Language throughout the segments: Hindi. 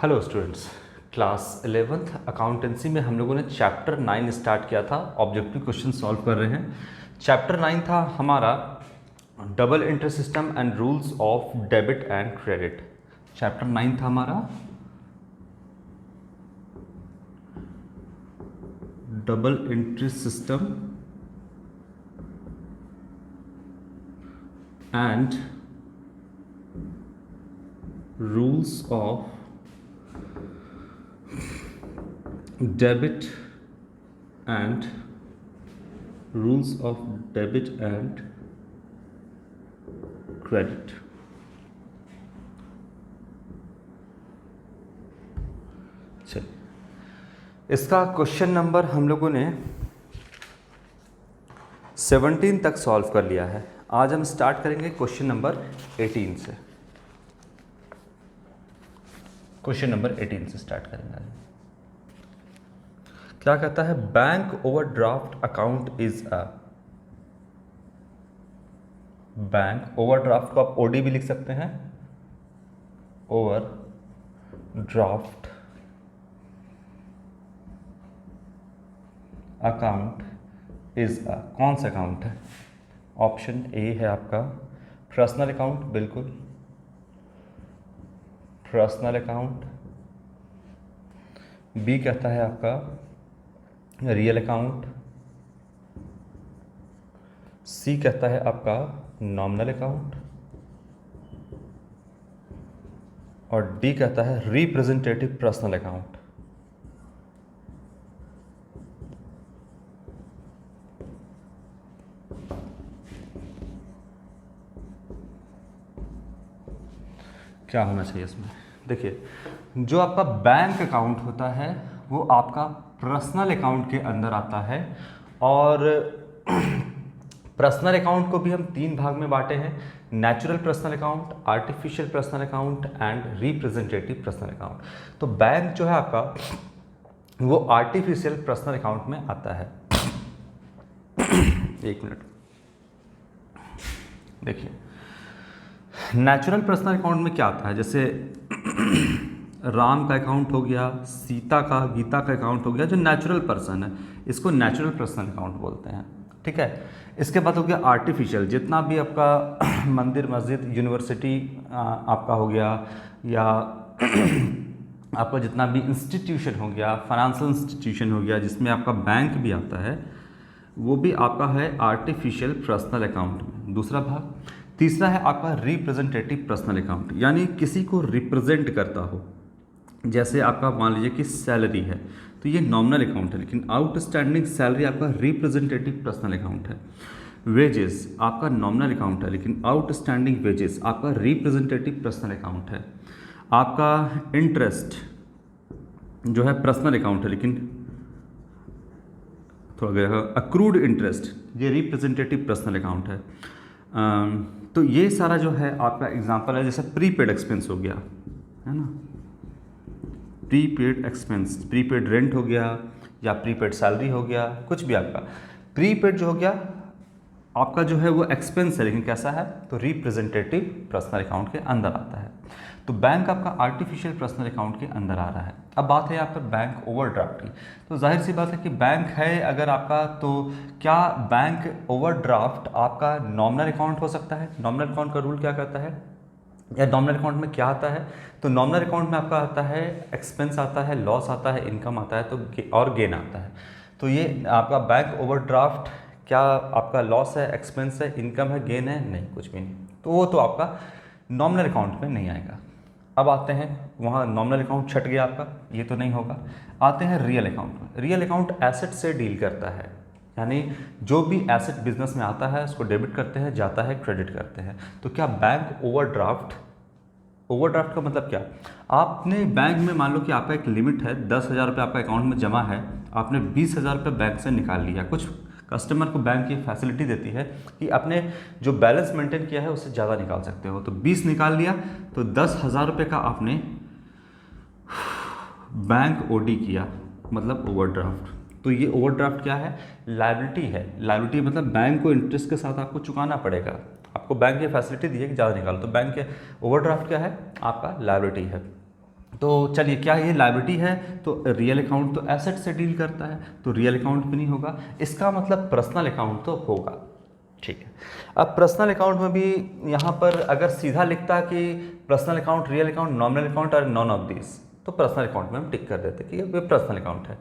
Hello students, class 11th accountancy में हम लोगों ने चैप्टर 9 स्टार्ट किया था। ऑब्जेक्टिव क्वेश्चन सॉल्व कर रहे हैं। चैप्टर 9 था हमारा double interest system and rules of debit and credit. Chapter 9 था हमारा double interest system and rules of debit and credit. चलिए, इसका क्वेश्चन नंबर हम लोगों ने 17 तक सॉल्व कर लिया है। आज हम स्टार्ट करेंगे क्वेश्चन नंबर 18 से। क्वेश्चन नंबर 18 से स्टार्ट करेंगे। क्या कहता है? Bank overdraft account is a, bank overdraft को आप ओडी भी लिख सकते हैं। ओवरड्राफ्ट अकाउंट इज अ, कौन सा अकाउंट है? ऑप्शन ए है आपका पर्सनल अकाउंट, बिल्कुल पर्सनल अकाउंट। बी कहता है आपका रियल अकाउंट। सी कहता है आपका नॉमिनल अकाउंट और डी कहता है रिप्रेजेंटेटिव पर्सनल अकाउंट। क्या होना चाहिए इसमें? देखिए, जो आपका बैंक अकाउंट होता है वो आपका पर्सनल अकाउंट के अंदर आता है और पर्सनल अकाउंट को भी हम 3 भाग में बांटे हैं: natural personal account, artificial personal account and representative personal account. तो बैंक जो है आपका वो आर्टिफिशियल पर्सनल अकाउंट में आता है। एक मिनट, देखिए नेचुरल पर्सनल अकाउंट में क्या आता है? जैसे राम का अकाउंट हो गया, सीता का, गीता का अकाउंट हो गया, जो नेचुरल पर्सन है इसको नेचुरल पर्सनल अकाउंट बोलते हैं। ठीक है। इसके बाद हो गया आर्टिफिशियल, जितना भी आपका मंदिर, मस्जिद, यूनिवर्सिटी आपका हो गया, या आपका जितना भी इंस्टीट्यूशन हो गया, फाइनेंशियल इंस्टीट्यूशन हो गया, जिसमें आपका बैंक भी आता है, वो भी आपका है आर्टिफिशियल पर्सनल अकाउंट में। दूसरा भाग। तीसरा है आपका रिप्रेजेंटेटिव पर्सनल अकाउंट, यानी किसी को रिप्रेजेंट करता हो। जैसे आपका मान लीजिए कि सैलरी है तो ये नॉमिनल अकाउंट है, लेकिन आउटस्टैंडिंग सैलरी आपका रिप्रेजेंटेटिव पर्सनल अकाउंट है। वेजेस आपका नॉमिनल अकाउंट है, लेकिन आउटस्टैंडिंग वेजेस आपका रिप्रेजेंटेटिव पर्सनल अकाउंट है। आपका इंटरेस्ट जो है पर्सनल अकाउंट है, लेकिन थोड़ा गया अक्रूड इंटरेस्ट, ये रिप्रेजेंटेटिव पर्सनल अकाउंट है। तो ये सारा जो है आपका एग्जांपल है। जैसे प्रीपेड एक्सपेंस हो गया, है ना, प्रीपेड एक्सपेंस, प्रीपेड रेंट हो गया या प्रीपेड सैलरी हो गया, कुछ भी आपका प्रीपेड जो हो गया आपका जो है वो एक्सपेंस है, लेकिन कैसा है? तो रिप्रेजेंटेटिव पर्सनल अकाउंट के अंदर आता है। तो बैंक आपका आर्टिफिशियल पर्सनल अकाउंट के अंदर आ रहा है। अब बात है यहाँ पर बैंक ओवरड्राफ्ट की। तो जाहिर सी बात है कि बैंक है अगर आपका, तो क्या बैंक ओवरड्राफ्ट आपका नॉमिनल अकाउंट हो सकता है? नॉमिनल अकाउंट का रूल क्या कहता है, या नॉमिनल अकाउंट में क्या आता है? तो नॉमिनल अकाउंट में आपका आता है एक्सपेंस आता है, लॉस आता है, इनकम आता है, तो और गेन आता है। तो ये आपका बैंक ओवरड्राफ्ट क्या आपका लॉस है, एक्सपेंस है, इनकम है, गेन है? नहीं, कुछ भी नहीं। तो वो तो आपका नॉमिनल अकाउंट में नहीं आएगा। अब आते हैं, वहाँ नॉमिनल अकाउंट छट गया आपका, ये तो नहीं होगा। आते हैं रियल अकाउंट में। रियल अकाउंट एसेट से डील करता है, यानी जो भी एसेट बिजनेस में आता है उसको डेबिट करते हैं, जाता है क्रेडिट करते हैं। तो क्या बैंक ओवरड्राफ्ट, ओवरड्राफ्ट का मतलब क्या? आपने बैंक में मान लो कि आपका एक लिमिट है, 10,000 रुपये आपका अकाउंट में जमा है, आपने 20,000 रुपये बैंक से निकाल लिया। कुछ कस्टमर को बैंक ये फैसिलिटी देती है कि अपने जो बैलेंस मेंटेन किया है उससे ज़्यादा निकाल सकते हो। तो 20 निकाल लिया तो 10,000 रुपये का आपने बैंक ओडी किया, मतलब ओवरड्राफ्ट। तो ये ओवरड्राफ्ट क्या है? लायबिलिटी है। लायबिलिटी मतलब बैंक को इंटरेस्ट के साथ आपको चुकाना पड़ेगा। आपको बैंक ये फैसिलिटी दी है कि ज़्यादा निकालो, तो बैंक के ओवरड्राफ्ट क्या है? आपका लायबिलिटी है। तो चलिए, क्या ये लायबिलिटी है? तो रियल अकाउंट तो एसेट से डील करता है, तो रियल अकाउंट भी नहीं होगा। इसका मतलब पर्सनल अकाउंट तो होगा। ठीक है, अब पर्सनल अकाउंट में भी यहाँ पर अगर सीधा लिखता कि personal account, real account, nominal account और नॉन ऑफ दिस, तो पर्सनल अकाउंट में हम टिक कर देते कि ये पर्सनल अकाउंट है।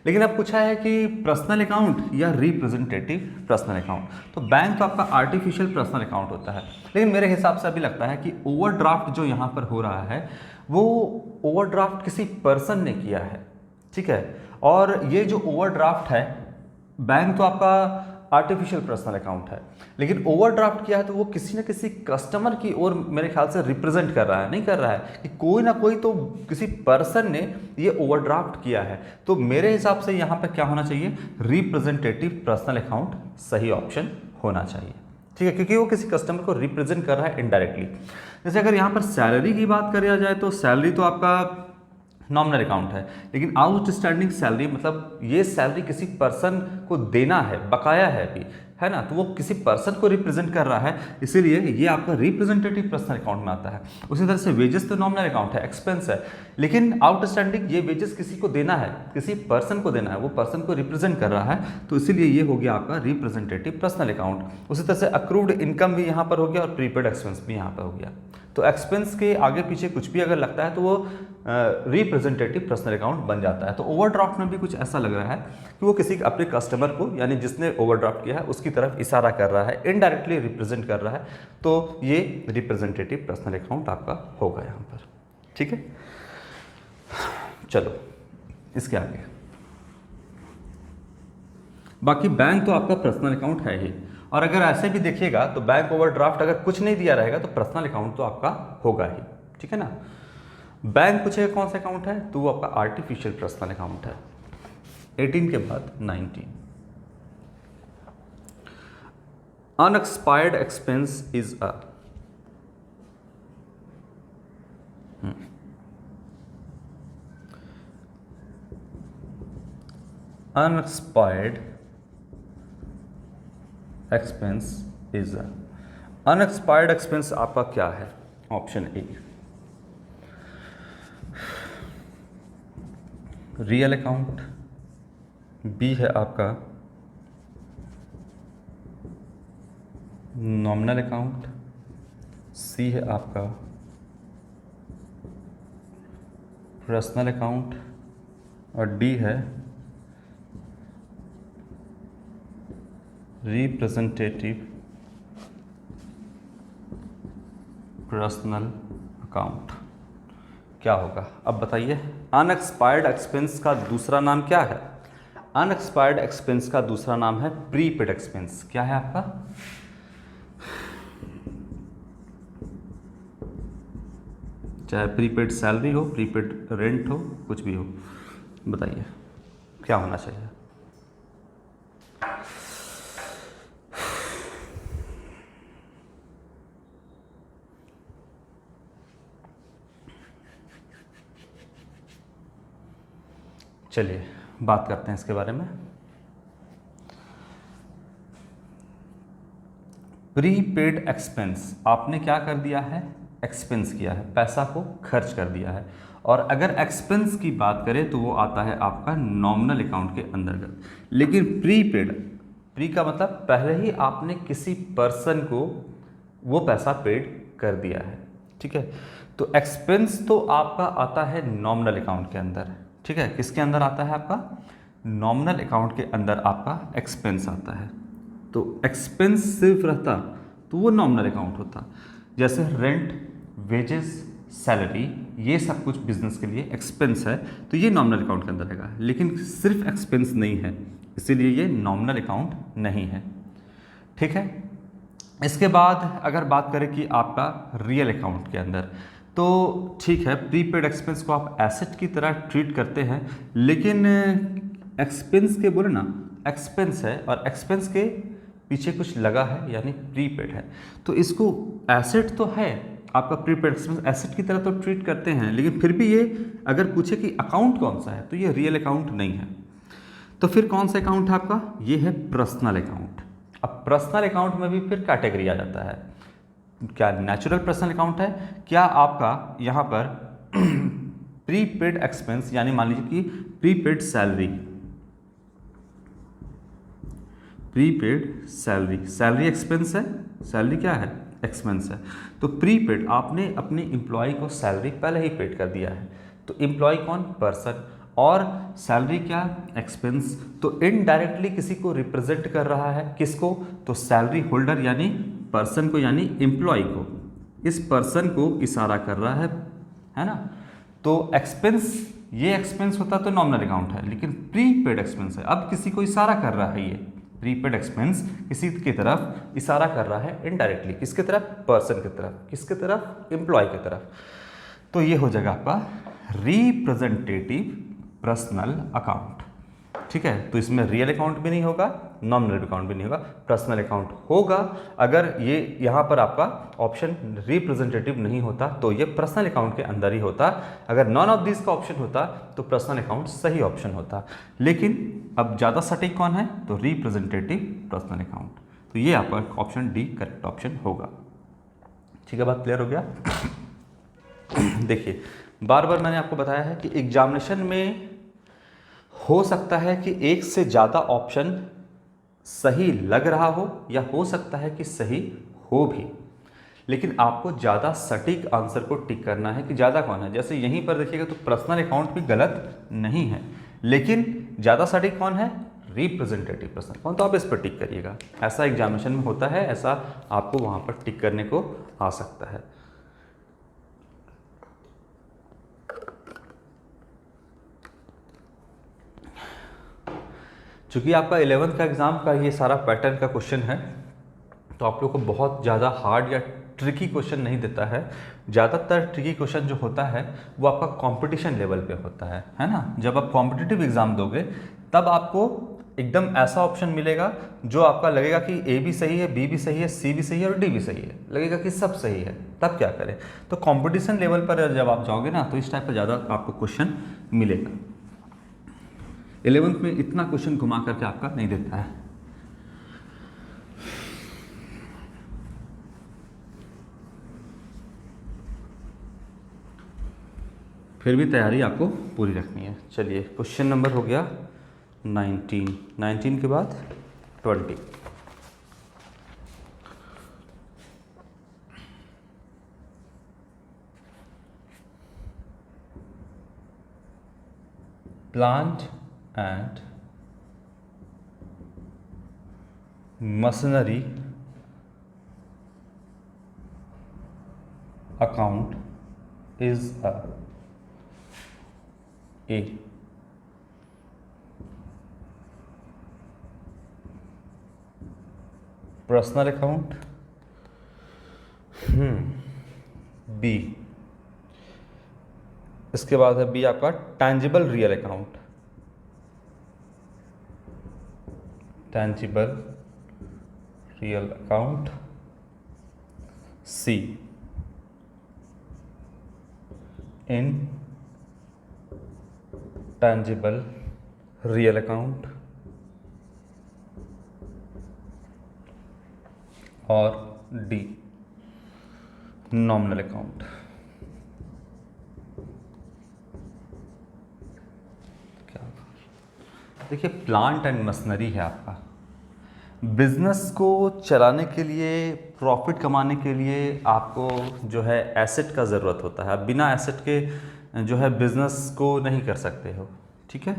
लेकिन अब पूछा है कि पर्सनल अकाउंट या रिप्रेजेंटेटिव पर्सनल अकाउंट, तो बैंक तो आपका आर्टिफिशियल पर्सनल अकाउंट होता है। लेकिन मेरे हिसाब से अभी लगता है कि ओवरड्राफ्ट जो यहाँ पर हो रहा है वो ओवरड्राफ्ट किसी पर्सन ने किया है। ठीक है, और ये जो ओवरड्राफ्ट है, बैंक तो आपका आर्टिफिशियल पर्सनल अकाउंट है, लेकिन ओवरड्राफ्ट किया है तो वो किसी न किसी कस्टमर की ओर मेरे ख्याल से रिप्रेजेंट कर रहा है, नहीं कर रहा है कि कोई ना कोई तो किसी पर्सन ने ये ओवरड्राफ्ट किया है। तो मेरे हिसाब से यहाँ पे क्या होना चाहिए? रिप्रेजेंटेटिव पर्सनल अकाउंट सही ऑप्शन होना चाहिए। ठीक है, क्योंकि वो किसी कस्टमर को रिप्रेजेंट कर रहा है इनडायरेक्टली। जैसे अगर यहाँ पर सैलरी की बात करी जाए तो सैलरी तो आपका नॉमिनल अकाउंट है, लेकिन आउटस्टैंडिंग सैलरी मतलब ये सैलरी किसी पर्सन को देना है, बकाया है अभी, है ना, तो वो किसी पर्सन को रिप्रेजेंट कर रहा है, इसीलिए ये आपका रिप्रेजेंटेटिव पर्सनल अकाउंट में आता है। उसी तरह से वेजेस तो नॉमिनल अकाउंट है, एक्सपेंस है, लेकिन आउटस्टैंडिंग ये वेजेस किसी को देना है, किसी पर्सन को देना है, वो पर्सन को रिप्रेजेंट कर रहा है, तो इसीलिए ये हो गया आपका रिप्रेजेंटेटिव पर्सनल अकाउंट। उसी तरह से अक्रूव्ड इनकम भी यहाँ पर हो गया और प्रीपेड एक्सपेंस भी यहाँ पर हो गया। तो एक्सपेंस के आगे पीछे कुछ भी अगर लगता है तो वो रिप्रेजेंटेटिव पर्सनल अकाउंट बन जाता है। तो ओवरड्राफ्ट में भी कुछ ऐसा लग रहा है कि वो किसी अपने कस्टमर को, यानी जिसने ओवरड्राफ्ट किया है उसकी तरफ इशारा कर रहा है, इनडायरेक्टली रिप्रेजेंट कर रहा है, तो ये रिप्रेजेंटेटिव पर्सनल अकाउंट आपका होगा यहाँ पर। ठीक है, चलो इसके आगे, बाकी बैंक तो आपका पर्सनल अकाउंट है ही, और अगर ऐसे भी देखिएगा तो बैंक ओवरड्राफ्ट अगर कुछ नहीं दिया रहेगा तो पर्सनल अकाउंट तो आपका होगा ही। ठीक है ना, बैंक पूछेगा कौन सा अकाउंट है, तो वो आपका आर्टिफिशियल पर्सनल अकाउंट है। 18 के बाद 19, unexpired expense is a, unexpired expense is a, unexpired expense आपका क्या है? Option A real account, B है आपका नॉमिनल अकाउंट, सी है आपका पर्सनल अकाउंट, और डी है रिप्रेजेंटेटिव पर्सनल अकाउंट। क्या होगा अब बताइए? अनएक्सपायर्ड एक्सपेंस का दूसरा नाम क्या है? अनएक्सपायर्ड एक्सपेंस का दूसरा नाम है प्रीपेड एक्सपेंस। क्या है आपका? चाहे प्रीपेड सैलरी हो, प्रीपेड रेंट हो, कुछ भी हो, बताइए क्या होना चाहिए? चलिए बात करते हैं इसके बारे में। प्रीपेड एक्सपेंस आपने क्या कर दिया है? एक्सपेंस किया है, पैसा को खर्च कर दिया है। और अगर एक्सपेंस की बात करें तो वो आता है आपका नॉमिनल अकाउंट के अंतर्गत। लेकिन प्रीपेड, प्री का मतलब पहले ही आपने किसी पर्सन को वो पैसा पेड कर दिया है। ठीक है, तो एक्सपेंस तो आपका आता है नॉमिनल अकाउंट के अंदर। ठीक है, किसके अंदर आता है? आपका नॉमिनल अकाउंट के अंदर आपका एक्सपेंस आता है। तो एक्सपेंस सिर्फ रहता तो वो नॉमिनल अकाउंट होता। जैसे रेंट, वेजेस, सैलरी, ये सब कुछ बिजनेस के लिए एक्सपेंस है, तो ये नॉमिनल अकाउंट के अंदर रहेगा। लेकिन सिर्फ एक्सपेंस नहीं है, इसीलिए ये नॉमिनल अकाउंट नहीं है। ठीक है, इसके बाद अगर बात करें कि आपका रियल अकाउंट के अंदर, तो ठीक है, प्रीपेड एक्सपेंस को आप एसेट की तरह ट्रीट करते हैं, लेकिन एक्सपेंस के बोले ना, एक्सपेंस है और एक्सपेंस के पीछे कुछ लगा है, यानी प्रीपेड है, तो इसको एसेट तो है आपका, प्रीपेड एक्सपेंस एसेट की तरह तो ट्रीट करते हैं, लेकिन फिर भी ये अगर पूछे कि अकाउंट कौन सा है, तो ये रियल अकाउंट नहीं है। तो फिर कौन सा अकाउंट है आपका? ये है पर्सनल अकाउंट। अब पर्सनल अकाउंट में भी फिर कैटेगरी आ जाता है। क्या नेचुरल पर्सनल अकाउंट है? क्या आपका यहाँ पर प्रीपेड एक्सपेंस, यानी मान लीजिए कि prepaid salary, prepaid salary, salary expense है, सैलरी क्या है, एक्सपेंस है। तो प्रीपेड, आपने अपने एम्प्लॉय को सैलरी पहले ही पेड कर दिया है, तो एम्प्लॉय कौन, पर्सन, और सैलरी क्या, एक्सपेंस, तो इनडायरेक्टली किसी को रिप्रेजेंट कर रहा है, किसको, तो सैलरी होल्डर यानी पर्सन को, यानी एम्प्लॉय को, इस पर्सन को इशारा कर रहा है ना। तो एक्सपेंस, ये एक्सपेंस होता तो नॉमिनल अकाउंट है, लेकिन प्रीपेड एक्सपेंस है, अब किसी को इशारा कर रहा है, ये प्रीपेड एक्सपेंस किसी की तरफ इशारा कर रहा है इनडायरेक्टली, किसके तरफ, पर्सन की तरफ, किसके तरफ, एम्प्लॉय की तरफ। तो ये हो जाएगा आपका रिप्रेजेंटेटिव पर्सनल अकाउंट, ठीक है। तो इसमें रियल अकाउंट भी नहीं होगा, नॉमिनल अकाउंट भी नहीं होगा, पर्सनल अकाउंट होगा। अगर ये यहाँ पर आपका ऑप्शन रिप्रेजेंटेटिव नहीं होता तो ये पर्सनल अकाउंट के अंदर ही होता, अगर नॉन ऑफ दिस का ऑप्शन होता तो पर्सनल अकाउंट सही ऑप्शन होता। लेकिन अब ज़्यादा सटीक कौन है, तो रिप्रेजेंटेटिव पर्सनल अकाउंट, तो ये आपका ऑप्शन डी करेक्ट ऑप्शन होगा। ठीक है, बात क्लियर हो गया। देखिए, बार बार मैंने आपको बताया है कि एग्जामिनेशन में हो सकता है कि एक से ज़्यादा ऑप्शन सही लग रहा हो, या हो सकता है कि सही हो भी, लेकिन आपको ज़्यादा सटीक आंसर को टिक करना है कि ज़्यादा कौन है। जैसे यहीं पर देखिएगा तो पर्सनल अकाउंट भी गलत नहीं है, लेकिन ज़्यादा सटीक कौन है, रिप्रेजेंटेटिव पर्सनल अकाउंट, तो आप इस पर टिक करिएगा। ऐसा एग्जामिनेशन में होता है, ऐसा आपको वहाँ पर टिक करने को आ सकता है। चूँकि आपका 11th का एग्ज़ाम का ये सारा पैटर्न का क्वेश्चन है, तो आप लोग को बहुत ज़्यादा हार्ड या ट्रिकी क्वेश्चन नहीं देता है। ज़्यादातर ट्रिकी क्वेश्चन जो होता है वो आपका कंपटीशन लेवल पे होता है ना। जब आप कॉम्पिटिटिव एग्ज़ाम दोगे तब आपको एकदम ऐसा ऑप्शन मिलेगा जो आपका लगेगा कि ए भी सही है, बी भी सही है, सी भी सही है और डी भी सही है, लगेगा कि सब सही है। तब क्या करें, तो कंपटीशन लेवल पर जब आप जाओगे ना तो इस टाइप का ज़्यादा आपको क्वेश्चन मिलेगा। 11th में इतना क्वेश्चन घुमा करके आपका नहीं देता है। फिर भी तैयारी आपको पूरी रखनी है। चलिए, क्वेश्चन नंबर हो गया 19 के बाद 20। Plant and machinery account is a personal account, B, इसके बाद है बी आपका tangible real account, tangible real account, C intangible real account, और डी नॉमिनल अकाउंट। क्या देखिए, प्लांट एंड मशीनरी है आपका, बिजनेस को चलाने के लिए, प्रॉफिट कमाने के लिए आपको जो है एसेट का ज़रूरत होता है। आप बिना एसेट के जो है बिजनेस को नहीं कर सकते हो, ठीक है।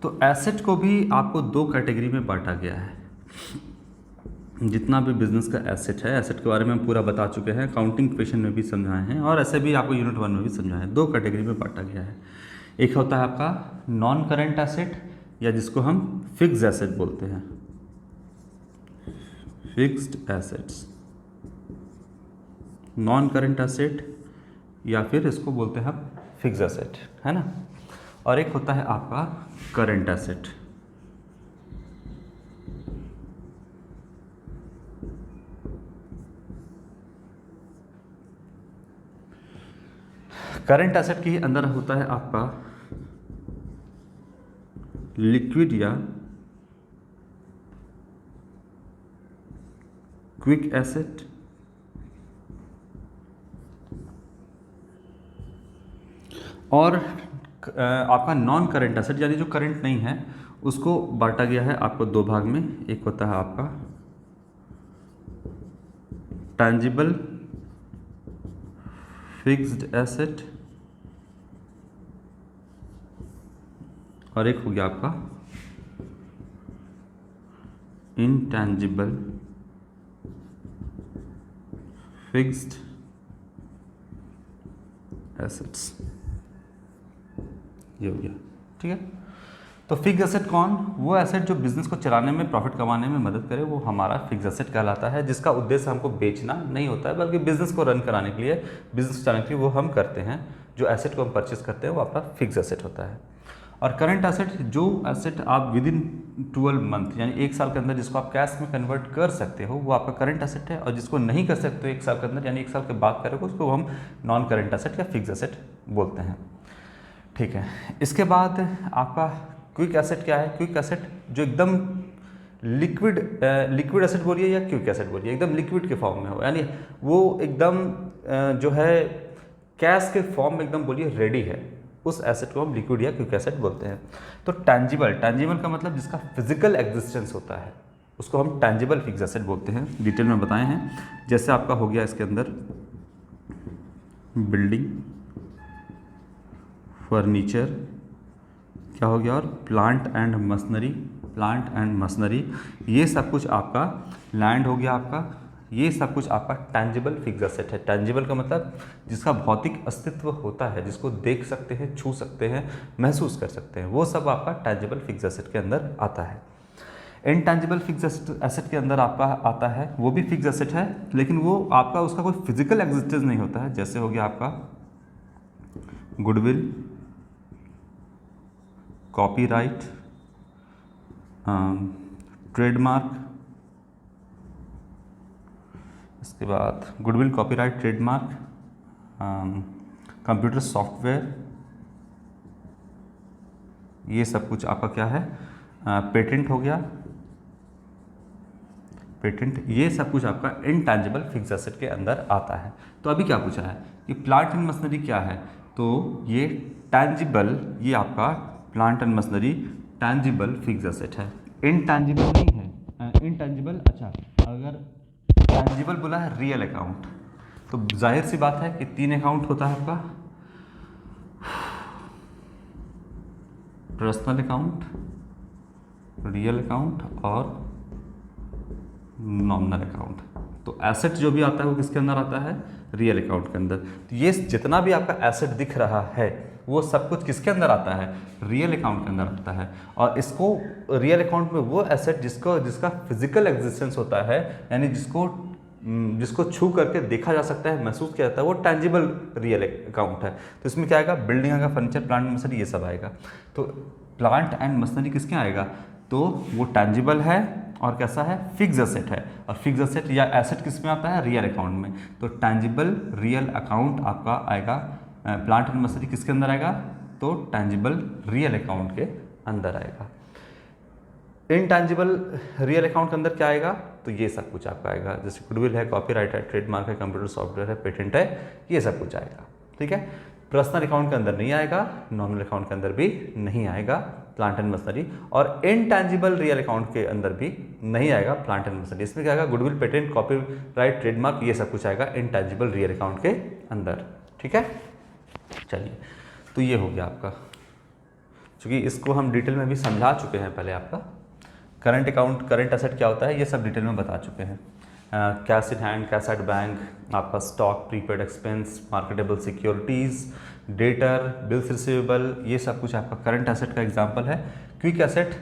तो एसेट को भी आपको दो कैटेगरी में बांटा गया है। जितना भी बिजनेस का एसेट है, एसेट के बारे में हम पूरा बता चुके हैं, अकाउंटिंग क्वेश्चन में भी समझाए हैं और ऐसे भी आपको यूनिट 1 में भी समझाए हैं। दो कैटेगरी में बांटा गया है। एक होता है आपका नॉन करेंट एसेट, या जिसको हम फिक्स्ड एसेट बोलते हैं, fixed assets, non current asset, या फिर इसको बोलते हैं हम फिक्स्ड एसेट, है ना। और एक होता है आपका करेंट एसेट। करंट एसेट के अंदर होता है आपका लिक्विड या क्विक एसेट, और आपका नॉन करेंट एसेट यानी जो करंट नहीं है उसको बांटा गया है आपको दो भाग में। एक होता है आपका टैंजिबल फिक्स्ड एसेट और एक हो गया आपका इनटैंजिबल फिक्स्ड एसेट्स, ये हो गया। ठीक है, तो फिक्स एसेट कौन? वो एसेट जो बिजनेस को चलाने में, प्रॉफिट कमाने में मदद करे, वो हमारा फिक्स एसेट कहलाता है, जिसका उद्देश्य हमको बेचना नहीं होता है बल्कि बिजनेस को रन कराने के लिए, बिजनेस चलाने के लिए वो हम करते हैं। जो एसेट को हम परचेस करते हैं वो आपका फिक्स एसेट होता है। और करंट एसेट, जो एसेट आप विद इन 12 मंथ यानी एक साल के अंदर जिसको आप कैश में कन्वर्ट कर सकते हो वो आपका करंट एसेट है, और जिसको नहीं कर सकते हो एक साल के अंदर यानी एक साल के बाद करोगे उसको हम नॉन करंट एसेट या फिक्स एसेट बोलते हैं। ठीक है, इसके बाद आपका क्विक एसेट क्या है? क्विक एसेट जो एकदम लिक्विड एसेट बोलिए या क्विक एसेट बोलिए, एकदम लिक्विड के फॉर्म में हो, यानी वो एकदम जो है कैश के फॉर्म में एकदम बोलिए रेडी है, उस एसेट को हम लिक्विड या क्विक एसेट बोलते हैं। तो टैंजिबल का मतलब जिसका फिजिकल एग्जिस्टेंस होता है उसको हम टैंजिबल फिक्स एसेट बोलते हैं, डिटेल में बताए हैं। जैसे आपका हो गया इसके अंदर बिल्डिंग, फर्नीचर, क्या हो गया, और प्लांट एंड मशीनरी, ये सब कुछ आपका लैंड हो गया आपका, ये सब कुछ आपका टैंजिबल फिक्स एसेट है। टैंजिबल का मतलब जिसका भौतिक अस्तित्व होता है, जिसको देख सकते हैं, छू सकते हैं, महसूस कर सकते हैं, वो सब आपका टैंजिबल फिक्स एसेट के अंदर आता है। इनटैंजिबल फिक्स एसेट के अंदर आपका आता है, वो भी फिक्स एसेट है लेकिन वो आपका उसका कोई फिजिकल एग्जिस्टेंस नहीं होता है। जैसे हो गया आपका गुडविल, कॉपीराइट, ट्रेडमार्क, इसके बाद goodwill, copyright, trademark, computer software, ये सब कुछ आपका क्या है, पेटेंट हो गया, पेटेंट, ये सब कुछ आपका इनटैंजिबल फिक्स एसेट के अंदर आता है। तो अभी क्या पूछा है कि प्लांट एंड मशीनरी क्या है, तो ये टैंजिबल, ये आपका plant and machinery tangible fix asset है, इनटैंजिबल नहीं है। इनटैंजिबल, अच्छा अगर टैंजिबल बोला है रियल अकाउंट, तो जाहिर सी बात है कि 3 अकाउंट होता है आपका, पर्सनल अकाउंट, रियल अकाउंट और नॉमिनल अकाउंट। तो एसेट जो भी आता है वो किसके अंदर आता है, रियल अकाउंट के अंदर। तो ये जितना भी आपका एसेट दिख रहा है वो सब कुछ किसके अंदर आता है, रियल अकाउंट के अंदर आता है। और इसको रियल अकाउंट में वो एसेट जिसका फिजिकल एग्जिस्टेंस होता है, यानी जिसको छू करके देखा जा सकता है, महसूस किया जाता है, वो टैंजिबल रियल अकाउंट है। तो इसमें क्या आएगा, बिल्डिंग आएगा, फर्नीचर, प्लांट एंड मशीनरी, ये सब आएगा। तो प्लांट एंड मशीनरी किसके आएगा, तो वो टैंजिबल है और कैसा है, फिक्स एसेट है। और फिक्स एसेट या एसेट किस में आता है, रियल अकाउंट में। तो टैंजिबल रियल अकाउंट आपका आएगा, प्लांट एंड मशीनरी किसके अंदर आएगा, तो टैंजिबल रियल अकाउंट के अंदर आएगा। इनटैंजिबल रियल अकाउंट के अंदर क्या आएगा, तो ये सब कुछ आपका आएगा, जैसे गुडविल है, कॉपीराइट है, ट्रेडमार्क है, कंप्यूटर सॉफ्टवेयर है, पेटेंट है, ये सब कुछ आएगा। ठीक है, पर्सनल अकाउंट के अंदर नहीं आएगा, नॉमिनल अकाउंट के अंदर भी नहीं आएगा प्लांट एंड मशीनरी, और इनटैंजिबल रियल अकाउंट के अंदर भी नहीं आएगा प्लांट एंड मशीनरी। इसमें क्या आएगा, गुडविल, पेटेंट, कॉपीराइट, ट्रेडमार्क, ये सब कुछ आएगा इनटैंजिबल रियल अकाउंट के अंदर। ठीक है, चलिए, तो ये हो गया आपका, चूँकि इसको हम डिटेल में भी समझा चुके हैं पहले। आपका करंट अकाउंट, करंट एसेट क्या होता है, ये सब डिटेल में बता चुके हैं। Cash in hand, cash at bank, आपका stock, prepaid expense, marketable securities, debtor, bills receivable, ये सब कुछ आपका करंट एसेट का एग्जांपल है। क्विक एसेट,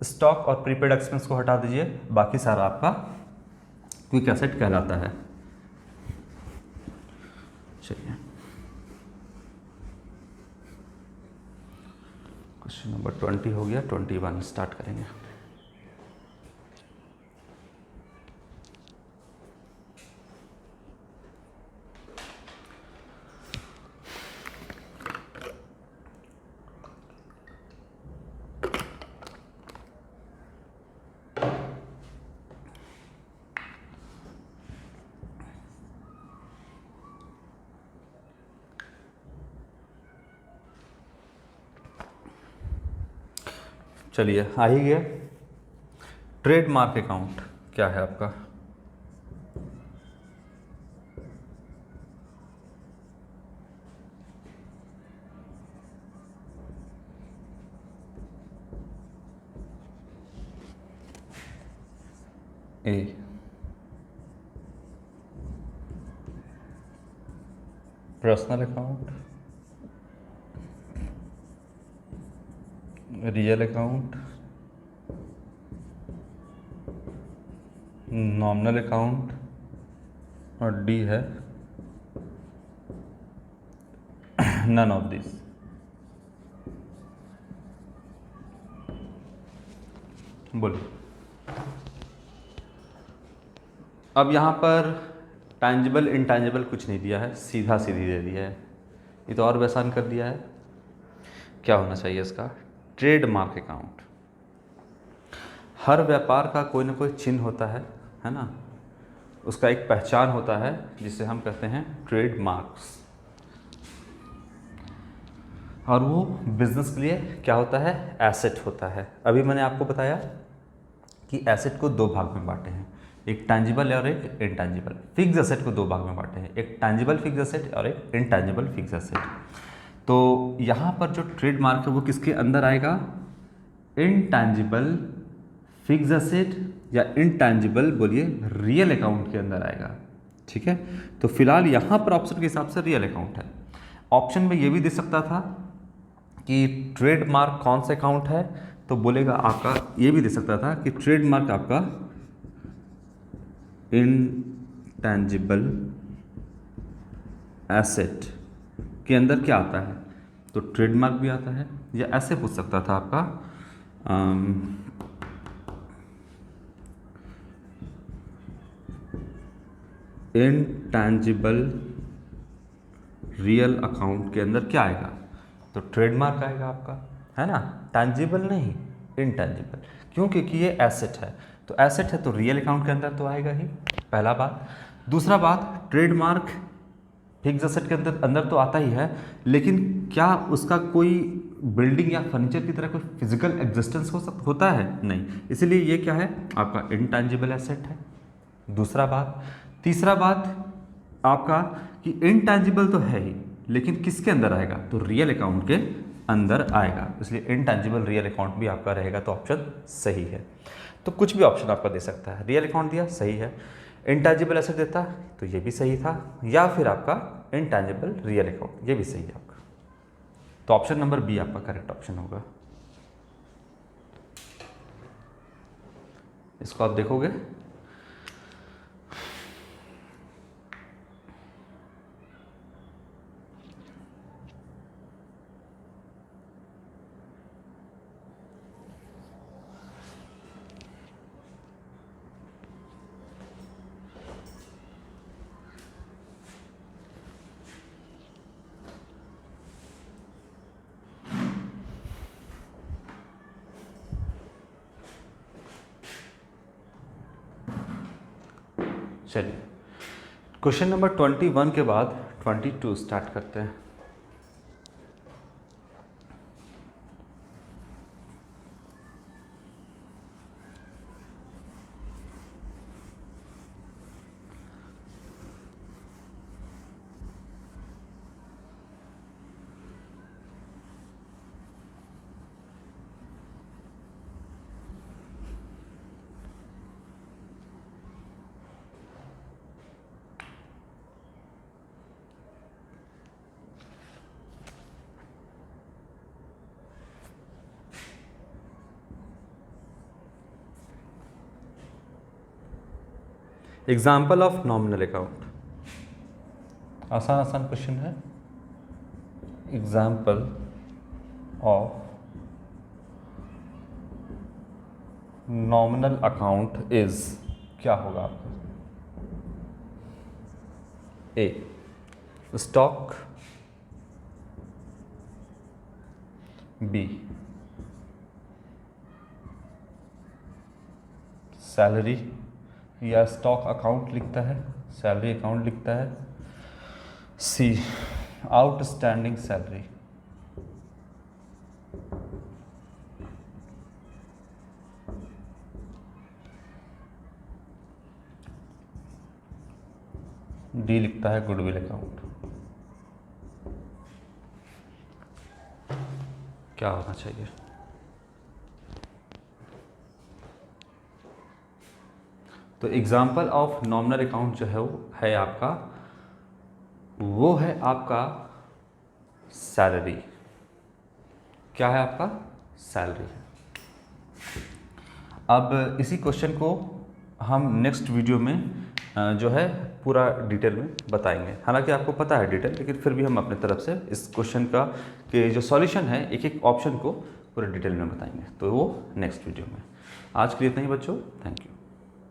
स्टॉक और प्रीपेड एक्सपेंस को हटा दीजिए, बाकी सारा आपका क्विक एसेट कहलाता है। चलिए, क्वेश्चन नंबर 20 हो गया, 21 स्टार्ट करेंगे। चलिए आ ही गया। ट्रेडमार्क अकाउंट क्या है आपका? A, personal account, real account, nominal account, और डी है नन ऑफ दिस। बोलिए। अब यहाँ पर टैंजिबल इनटैंजिबल कुछ नहीं दिया है, सीधा सीधी दे दिया है। ये तो और भी आसान कर दिया है। क्या होना चाहिए इसका? Trademark account. हर व्यापार का कोई ना कोई चिन्ह होता है ना, उसका एक पहचान होता है जिसे हम कहते हैं ट्रेडमार्क्स। और वो बिजनेस के लिए क्या होता है? एसेट होता है। अभी मैंने आपको बताया कि एसेट को दो भाग में बांटे हैं, एक टैंजिबल और एक इनटैंजिबल। फिक्स एसेट को दो भाग में बांटे हैं, एक टैंजिबल फिक्स एसेट और एक इनटैंजिबल फिक्स एसेट। तो यहाँ पर जो ट्रेडमार्क है वो किसके अंदर आएगा? इनटैंजिबल फिक्स एसेट या इनटैंजिबल बोलिए रियल अकाउंट के अंदर आएगा। ठीक है, तो फिलहाल यहाँ पर ऑप्शन के हिसाब से रियल अकाउंट है। ऑप्शन में ये भी दे सकता था कि ट्रेडमार्क कौन सा अकाउंट है, तो बोलेगा आपका, ये भी दे सकता था कि ट्रेडमार्क आपका इनटैंजिबल एसेट के अंदर क्या आता है, तो ट्रेडमार्क भी आता है। या ऐसे पूछ सकता था आपका इनटैंजिबल रियल अकाउंट के अंदर क्या आएगा, तो ट्रेडमार्क आएगा आपका, है ना। टैंजिबल नहीं, इनटैंजिबल। क्यों? क्योंकि ये एसेट है, तो एसेट है तो रियल अकाउंट के अंदर तो आएगा ही, पहला बात। दूसरा बात, ट्रेडमार्क फिक्स एसेट के अंदर तो आता ही है, लेकिन क्या उसका कोई बिल्डिंग या फर्नीचर की तरह कोई फिजिकल एग्जिस्टेंस होता है? नहीं, इसीलिए ये क्या है आपका इनटैंजिबल एसेट है। दूसरा बात। तीसरा बात आपका कि इनटैंजिबल तो है ही, लेकिन किसके अंदर आएगा, तो रियल अकाउंट के अंदर आएगा, इसलिए इनटैंजिबल रियल अकाउंट भी आपका रहेगा, तो ऑप्शन सही है। तो कुछ भी ऑप्शन आपका दे सकता है। रियल अकाउंट दिया, सही है। इनटैंजिबल एसेट देता तो ये भी सही था, या फिर आपका इनटैंजिबल रियल अकाउंट, ये भी सही है आपका। तो ऑप्शन नंबर बी आपका करेक्ट ऑप्शन होगा। इसको आप देखोगे, चलिए क्वेश्चन नंबर 21 के बाद 22 स्टार्ट करते हैं। एग्जाम्पल ऑफ नॉमिनल अकाउंट, आसान आसान क्वेश्चन है। Example of nominal account is, क्या होगा आपका? ए, स्टॉक, बी, सैलरी या स्टॉक अकाउंट लिखता है, सैलरी अकाउंट लिखता है, सी, आउटस्टैंडिंग सैलरी, डी लिखता है गुडविल अकाउंट। क्या होना चाहिए? तो एग्जाम्पल ऑफ नॉमिनल अकाउंट जो है वो है आपका, वो है आपका सैलरी। क्या है आपका? सैलरी है। अब इसी क्वेश्चन को हम नेक्स्ट वीडियो में जो है पूरा डिटेल में बताएंगे। हालांकि आपको पता है डिटेल, लेकिन फिर भी हम अपने तरफ से इस क्वेश्चन का के जो सॉल्यूशन है एक एक ऑप्शन को पूरे डिटेल में बताएंगे, तो वो नेक्स्ट वीडियो में। आज के लिए इतना ही बच्चों, थैंक यू।